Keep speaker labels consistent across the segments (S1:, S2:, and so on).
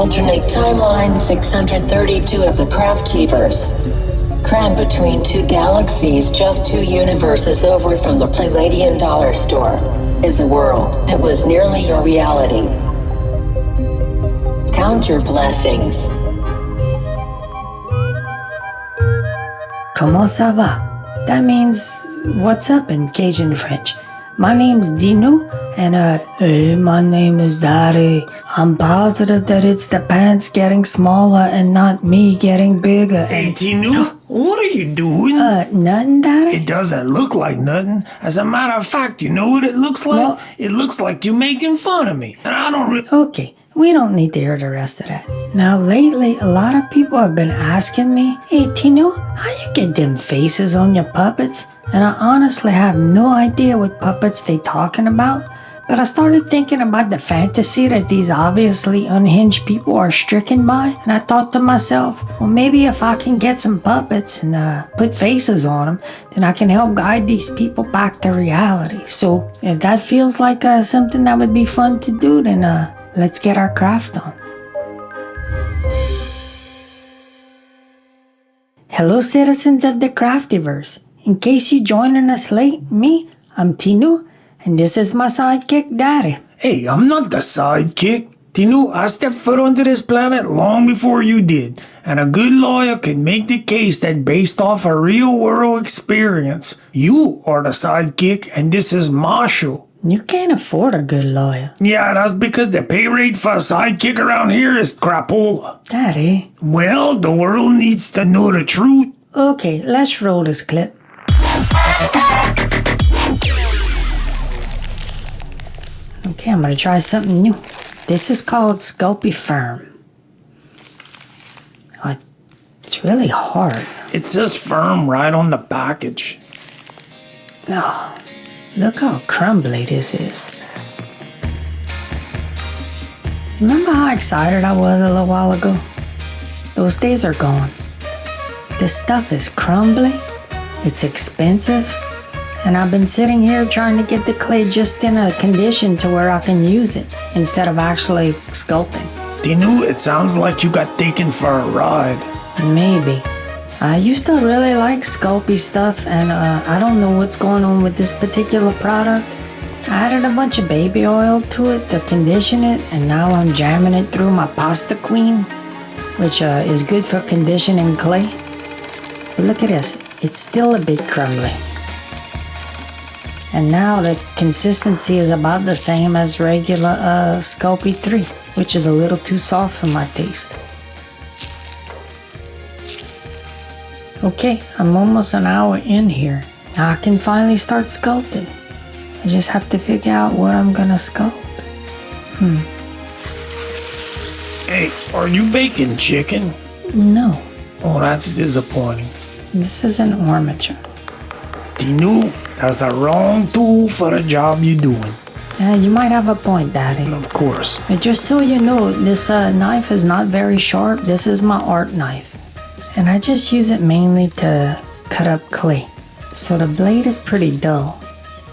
S1: Alternate timeline 632 of the Craftiverse. Crammed between two galaxies, just two universes over from the Palladian dollar store, is a world that was nearly your reality. Count your blessings.
S2: Comment ça va? That means, what's up in Cajun French? My name's Dino, and hey, my name is Daddy. I'm positive that it's the pants getting smaller and not me getting bigger.
S3: Hey, Dino, what are you doing?
S2: Nothing, Daddy?
S3: It doesn't look like nothing. As a matter of fact, you know what it looks like?
S2: Well,
S3: it looks like you making fun of me, and I don't
S2: Okay, we don't need to hear the rest of that. Now, lately, a lot of people have been asking me, hey, Tino, how you get them faces on your puppets? And I honestly have no idea what puppets they talking about, but I started thinking about the fantasy that these obviously unhinged people are stricken by, and I thought to myself, well, maybe if I can get some puppets and put faces on them, then I can help guide these people back to reality. So if that feels like something that would be fun to do, then let's get our craft on. Hello, citizens of the Craftiverse. In case you're joining us late, I'm Tinu, and this is my sidekick, Daddy.
S3: Hey, I'm not the sidekick. Tino, I stepped foot onto this planet long before you did, and a good lawyer can make the case that based off a real-world experience, you are the sidekick, and this is my show.
S2: You can't afford a good lawyer.
S3: Yeah, that's because the pay rate for a sidekick around here is crapola.
S2: Daddy.
S3: Well, the world needs to know the truth.
S2: Okay, let's roll this clip. Okay, I'm gonna try something new. This is called Sculptiverse. Oh, it's really hard.
S3: It says firm right on the package.
S2: Oh, look how crumbly this is. Remember how excited I was a little while ago? Those days are gone. This stuff is crumbly, it's expensive, and I've been sitting here trying to get the clay just in a condition to where I can use it instead of actually sculpting.
S3: Dinu, it sounds like you got taken for a ride.
S2: Maybe. I used to really like sculpty stuff, and I don't know what's going on with this particular product. I added a bunch of baby oil to it to condition it, and now I'm jamming it through my pasta queen, which is good for conditioning clay. But look at this, it's still a bit crumbly. And now the consistency is about the same as regular Sculpey 3, which is a little too soft for my taste. Okay, I'm almost an hour in here. Now I can finally start sculpting. I just have to figure out what I'm gonna sculpt.
S3: Hey, are you baking chicken?
S2: No,
S3: Oh, that's disappointing.
S2: this is an armature.
S3: Dinu, that's the wrong tool for the job you're doing.
S2: You might have a point, Daddy.
S3: Of course.
S2: But just so you know, this knife is not very sharp. This is my art knife. And I just use it mainly to cut up clay. So the blade is pretty dull.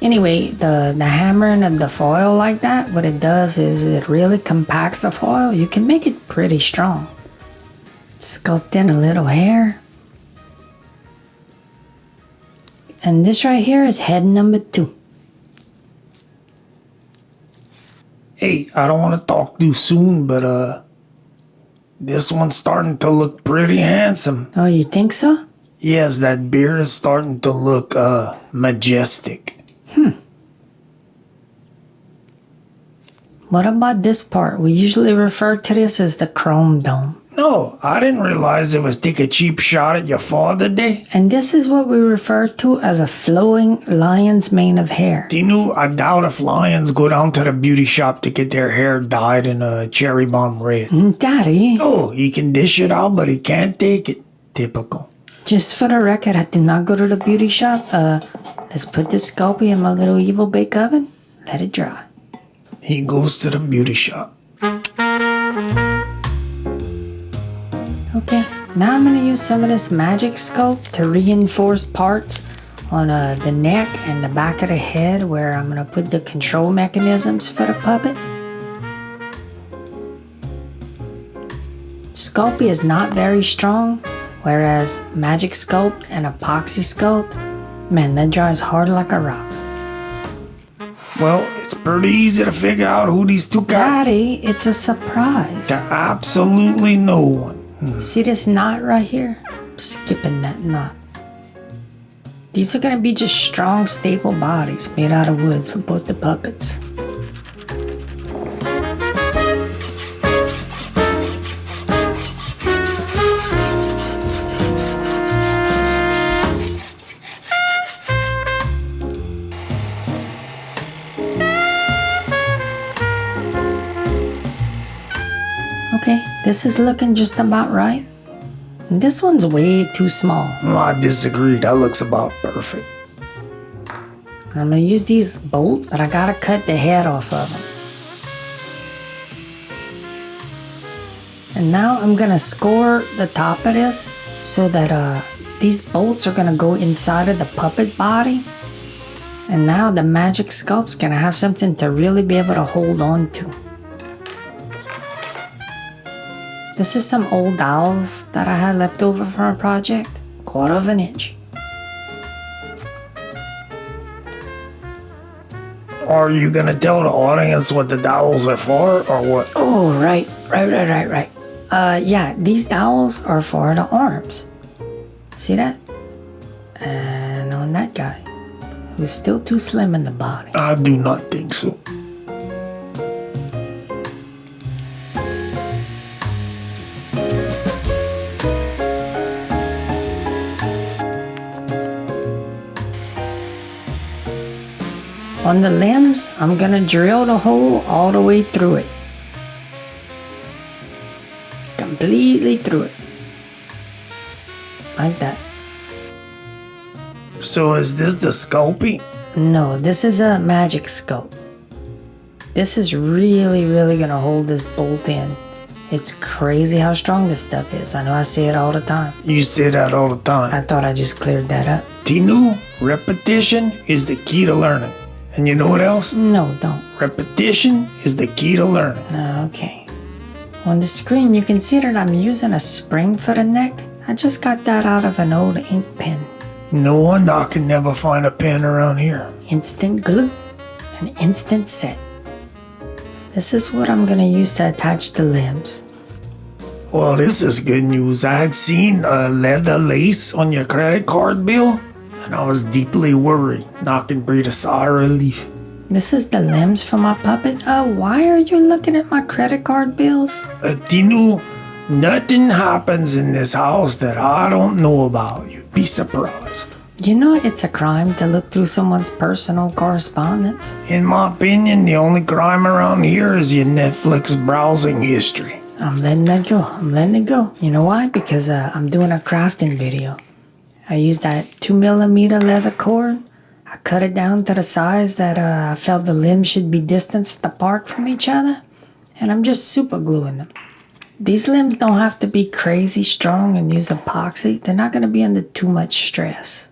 S2: Anyway, the hammering of the foil like that, what it does is it really compacts the foil. You can make it pretty strong. Sculpt in a little hair. And this right here is head number 2.
S3: Hey, I don't want to talk too soon, but this one's starting to look pretty handsome.
S2: Oh, you think so?
S3: Yes, that beard is starting to look majestic.
S2: What about this part? We usually refer to this as the chrome dome.
S3: No, I didn't realize it was take a cheap shot at your father day.
S2: And this is what we refer to as a flowing lion's mane of hair.
S3: Dinu, I doubt if lions go down to the beauty shop to get their hair dyed in a cherry bomb red.
S2: Daddy,
S3: Oh, he can dish it out, but he can't take it. Typical.
S2: just for the record, I do not go to the beauty shop. Let's put this Sculpey in my little evil bake oven. Let it dry.
S3: He goes to the beauty shop.
S2: Okay, now I'm going to use some of this magic sculpt to reinforce parts on the neck and the back of the head where I'm going to put the control mechanisms for the puppet. Sculpey is not very strong, whereas Magic Sculpt and Apoxie Sculpt, man, that dries hard like a rock.
S3: Well, it's pretty easy to figure out who these two guys
S2: Daddy, it's a surprise.
S3: to absolutely no one.
S2: See this knot right here? I'm skipping that knot. These are gonna be just strong, stable bodies made out of wood for both the puppets. Okay, this is looking just about right. This one's way too small.
S3: I disagree. That looks about perfect.
S2: I'm gonna use these bolts, but I gotta cut the head off of them. And now I'm gonna score the top of this so that these bolts are gonna go inside of the puppet body. And now the Magic Sculpt's gonna have something to really be able to hold on to. This is some old dowels that I had left over from a project, 1/4 of an inch.
S3: Are you gonna tell the audience what the dowels are for, or what?
S2: Oh, right. Yeah, these dowels are for the arms. See that? And on that guy, who's still too slim in the body.
S3: I do not think so.
S2: On the limbs, I'm gonna drill the hole all the way through it. Completely through it. Like that.
S3: So is this the Sculpey?
S2: No, this is a Magic Sculpt. This is really gonna hold this bolt in. It's crazy how strong this stuff is. I know I say it all the time.
S3: You say that all the time.
S2: I thought I just cleared that up.
S3: Tinu, repetition is the key to learning. And you know what else?
S2: No, don't.
S3: Repetition is the key to learning.
S2: Okay. On the screen, you can see that I'm using a spring for the neck. I just got that out of an old ink pen.
S3: No wonder I can never find a pen around here.
S2: Instant glue and instant set. This is what I'm gonna use to attach the limbs.
S3: Well, this is good news. I had seen a leather lace on your credit card bill, and I was deeply worried. Now I can breathe a sigh of relief.
S2: This is the limbs for my puppet. Why are you looking at my credit card bills?
S3: Tinu, nothing happens in this house that I don't know about. You'd be surprised.
S2: You know it's a crime to look through someone's personal correspondence.
S3: In my opinion, the only crime around here is your Netflix browsing history.
S2: I'm letting it go. You know why? Because I'm doing a crafting video. I used that 2mm leather cord. I cut it down to the size that I felt the limbs should be distanced apart from each other. And I'm just super gluing them. These limbs don't have to be crazy strong and use epoxy. They're not going to be under too much stress.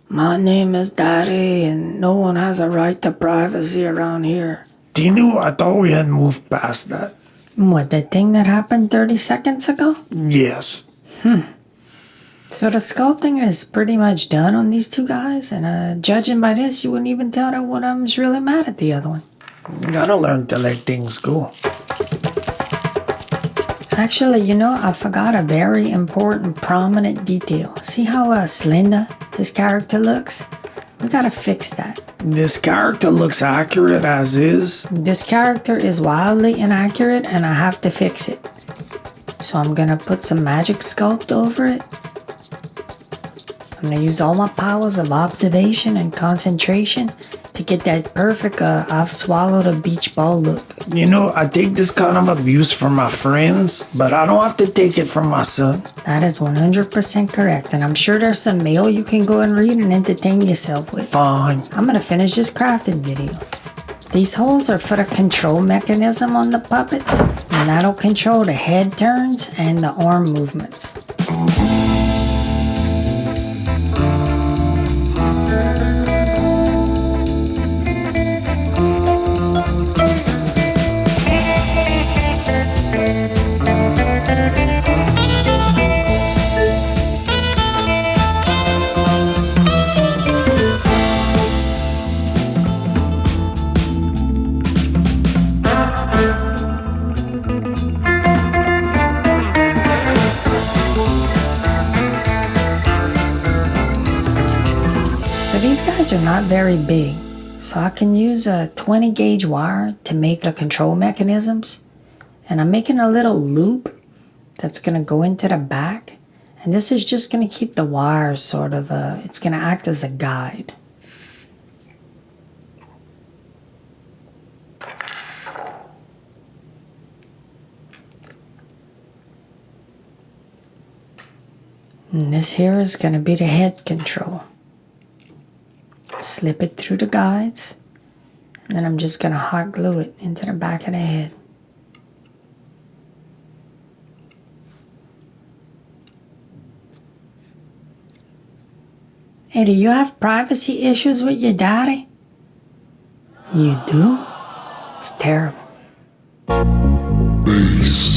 S2: My name is Daddy, and no one has a right to privacy around here.
S3: Tinu, I thought we had moved past that.
S2: What, that thing that happened 30 seconds ago?
S3: Yes.
S2: So the sculpting is pretty much done on these two guys, and judging by this, you wouldn't even tell that one of them's really mad at the other one.
S3: Gotta learn to let things go.
S2: Actually, you know, I forgot a very important, prominent detail. See how slender this character looks? We gotta fix that.
S3: This character looks accurate as is.
S2: This character is wildly inaccurate, and I have to fix it. So I'm gonna put some Magic Sculpt over it. I'm gonna use all my powers of observation and concentration to get that perfect I've swallowed a beach ball look.
S3: You know, I take this kind of abuse from my friends, but I don't have to take it from my son.
S2: That is 100% correct, and I'm sure there's some mail you can go and read and entertain yourself with.
S3: Fine.
S2: I'm gonna finish this crafting video. These holes are for the control mechanism on the puppets, and that'll control the head turns and the arm movements. these guys are not very big, so I can use a 20 gauge wire to make the control mechanisms. And I'm making a little loop that's going to go into the back. And this is just going to keep the wires sort of, it's going to act as a guide. And this here is going to be the head control. Slip it through the guides, and then I'm just going to hot glue it into the back of the head. Hey, do you have privacy issues with your daddy? You do? It's terrible.
S4: Base.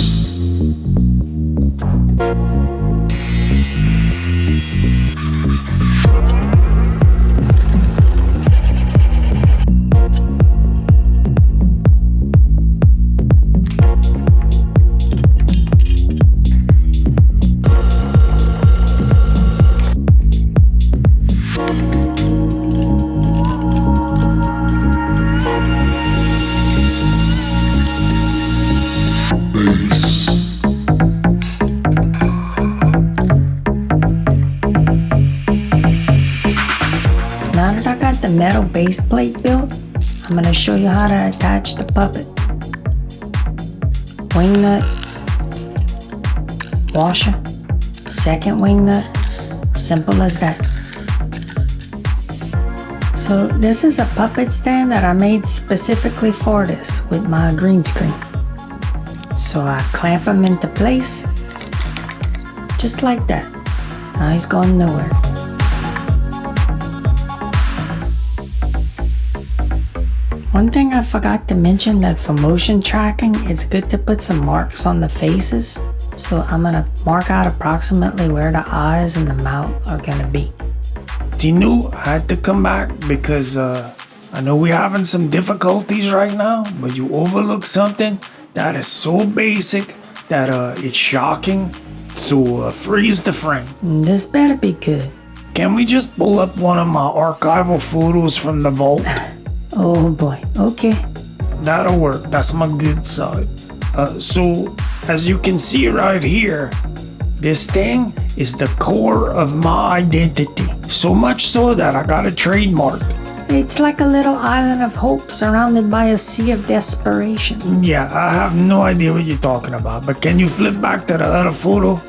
S2: Now that I got the metal base plate built, I'm going to show you how to attach the puppet. Wing nut, washer, second wing nut, simple as that. So this is a puppet stand that I made specifically for this with my green screen. So I clamp him into place, just like that. Now he's going nowhere. One thing I forgot to mention, that for motion tracking, it's good to put some marks on the faces. So I'm gonna mark out approximately where the eyes and the mouth are gonna be.
S3: Tinu, I had to come back because I know we're having some difficulties right now, but you overlooked something that is so basic that it's shocking. So freeze the frame.
S2: This better be good.
S3: Can we just pull up one of my archival photos from the vault?
S2: Oh boy, okay.
S3: That'll work. That's my good side. So, as you can see right here, this thing is the core of my identity. So much so that I got a trademark.
S2: It's like a little island of hope surrounded by a sea of desperation.
S3: Yeah, I have no idea what you're talking about, but can you flip back to the other photo?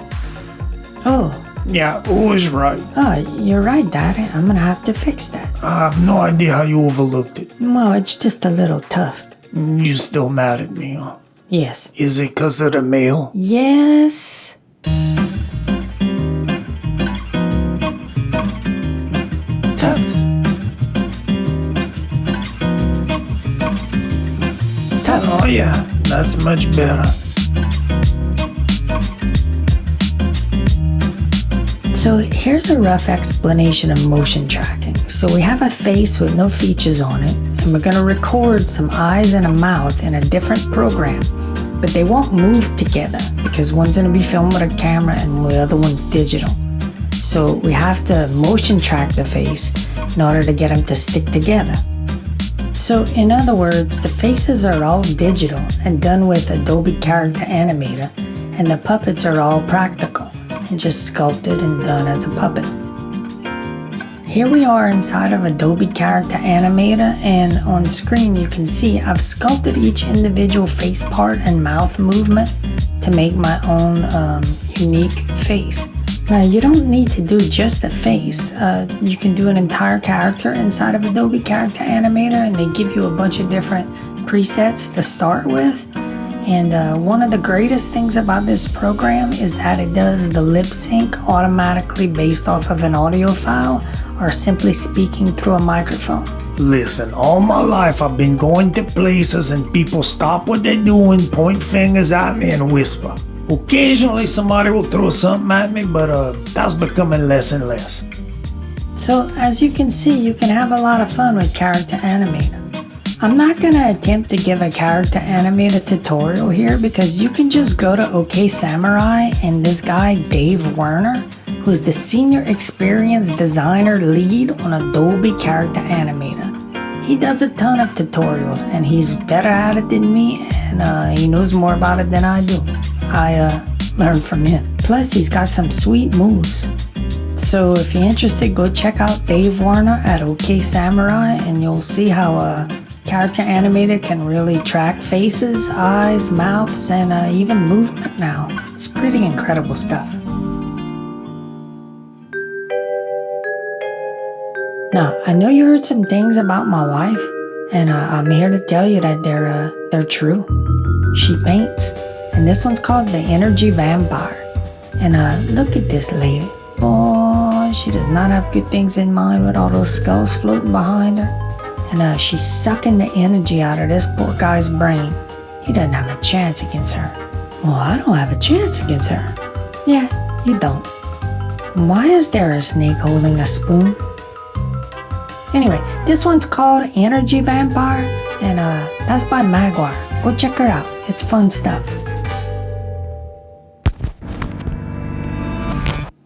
S2: Oh.
S3: Yeah, always right.
S2: Oh, you're right, Daddy. I'm gonna have to fix that.
S3: I have no idea how you overlooked it.
S2: Well, it's just a little tough.
S3: You still mad at me, huh?
S2: Yes.
S3: Is it 'cause of the mail?
S2: Yes.
S3: TUFT. TUFT. Oh yeah, that's much better.
S2: So here's a rough explanation of motion tracking. So we have a face with no features on it, and we're gonna record some eyes and a mouth in a different program, but they won't move together because one's gonna be filmed with a camera and the other one's digital. So we have to motion track the face in order to get them to stick together. So in other words, the faces are all digital and done with Adobe Character Animator, and the puppets are all practical and just sculpted and done as a puppet. Here we are inside of Adobe Character Animator, and on screen you can see I've sculpted each individual face part and mouth movement to make my own unique face. Now you don't need to do just the face. You can do an entire character inside of Adobe Character Animator, and they give you a bunch of different presets to start with. And one of the greatest things about this program is that it does the lip sync automatically based off of an audio file or simply speaking through a microphone.
S3: Listen, all my life I've been going to places and people stop what they're doing, point fingers at me and whisper. Occasionally somebody will throw something at me, but that's becoming less and less.
S2: So as you can see, you can have a lot of fun with Character Animator. I'm not going to attempt to give a Character Animator tutorial here because you can just go to OK Samurai and this guy Dave Werner who's the Senior Experience Designer Lead on Adobe Character Animator. He does a ton of tutorials, and he's better at it than me, and he knows more about it than I do. I learned from him. Plus, he's got some sweet moves. So if you're interested, go check out Dave Warner at OK Samurai, and you'll see how a character animator can really track faces, eyes, mouths, and even movement now. It's pretty incredible stuff. Now, I know you heard some things about my wife, and I'm here to tell you that they're true. She paints, and this one's called the Energy Vampire. And look at this lady. Boy, she does not have good things in mind with all those skulls floating behind her. And she's sucking the energy out of this poor guy's brain. He doesn't have a chance against her. Well, I don't have a chance against her. Yeah, you don't. Why is there a snake holding a spoon? Anyway, this one's called Energy Vampire, and that's by Magwire. Go check her out. It's fun stuff.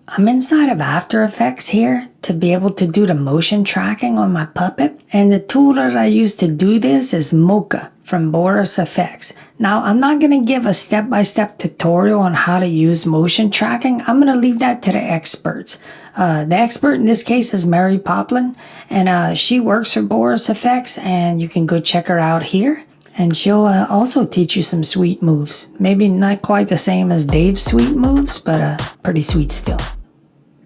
S2: I'm inside of After Effects here to be able to do the motion tracking on my puppet, and the tool that I use to do this is Mocha from Boris Effects. Now, I'm not going to give a step-by-step tutorial on how to use motion tracking. I'm going to leave that to the experts. The expert in this case is Mary Poplin, and she works for Boris Effects, and you can go check her out here. And she'll also teach you some sweet moves. Maybe not quite the same as Dave's sweet moves, but pretty sweet still.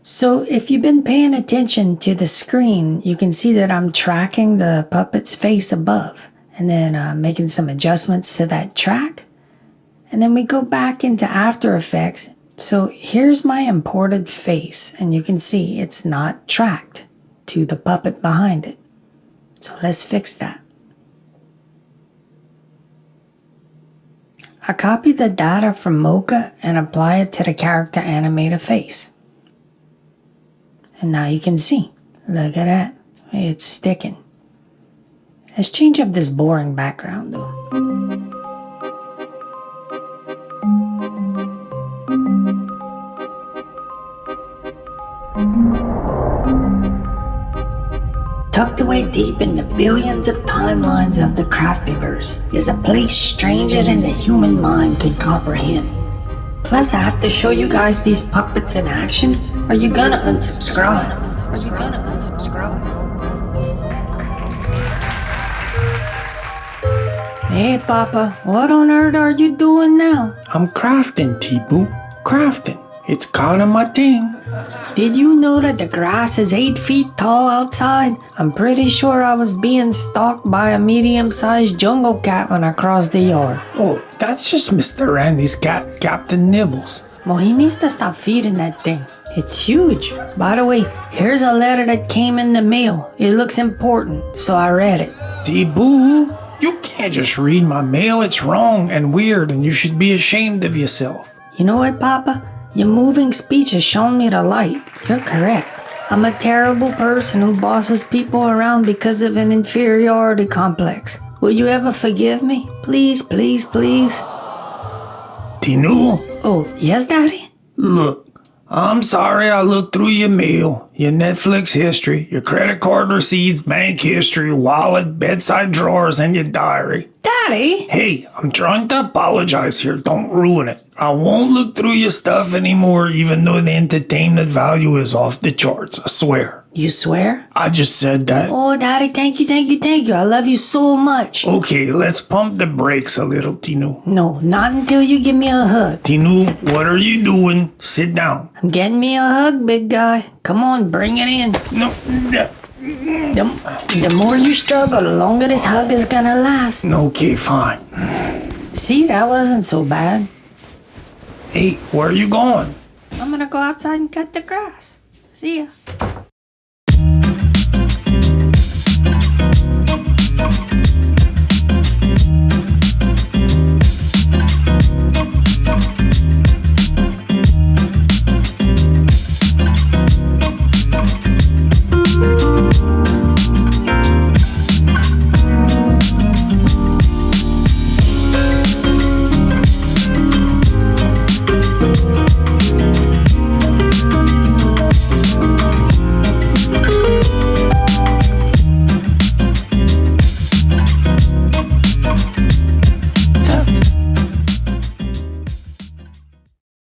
S2: So if you've been paying attention to the screen, you can see that I'm tracking the puppet's face above, and then making some adjustments to that track. And then we go back into After Effects. So here's my imported face, and you can see it's not tracked to the puppet behind it. So let's fix that. I copy the data from Mocha and apply it to the Character Animator face. And now you can see, look at that, it's sticking. Let's change up this boring background though. Tucked away deep in the billions of timelines of the Craftiverse is a place stranger than the human mind can comprehend. Plus, I have to show you guys these puppets in action. Are you gonna unsubscribe? Hey, Papa, what on earth are you doing now?
S3: I'm crafting, T-Boo. Crafting. It's kind of my thing.
S2: Did you know that the grass is 8 feet tall outside? I'm pretty sure I was being stalked by a medium-sized jungle cat when I crossed the yard.
S3: Oh, that's just Mr. Randy's cat, Captain Nibbles.
S2: Well, he needs to stop feeding that thing. It's huge. By the way, here's a letter that came in the mail. It looks important, so I read it.
S3: T-Boo, you can't just read my mail. It's wrong and weird, and you should be ashamed of yourself.
S2: You know what, Papa? Your moving speech has shown me the light. You're correct. I'm a terrible person who bosses people around because of an inferiority complex. Will you ever forgive me? Please, please, please.
S3: Tinu?
S2: Oh, yes, Daddy?
S3: Look, I'm sorry I looked through your mail, your Netflix history, your credit card receipts, bank history, wallet, bedside drawers, and your diary.
S2: Daddy?
S3: Hey, I'm trying to apologize here. Don't ruin it. I won't look through your stuff anymore, even though the entertainment value is off the charts. I swear.
S2: You swear?
S3: I just said that.
S2: Oh, Daddy, thank you. I love you so much.
S3: Okay, let's pump the brakes a little, Tinu.
S2: No, not until you give me a hug.
S3: Tinu, what are you doing? Sit down.
S2: I'm getting me a hug, big guy. Come on, bring it in.
S3: No.
S2: The more you struggle, the longer this hug is gonna last.
S3: Okay, fine.
S2: See, that wasn't so bad.
S3: Hey, where are you going?
S2: I'm gonna go outside and cut the grass. See ya.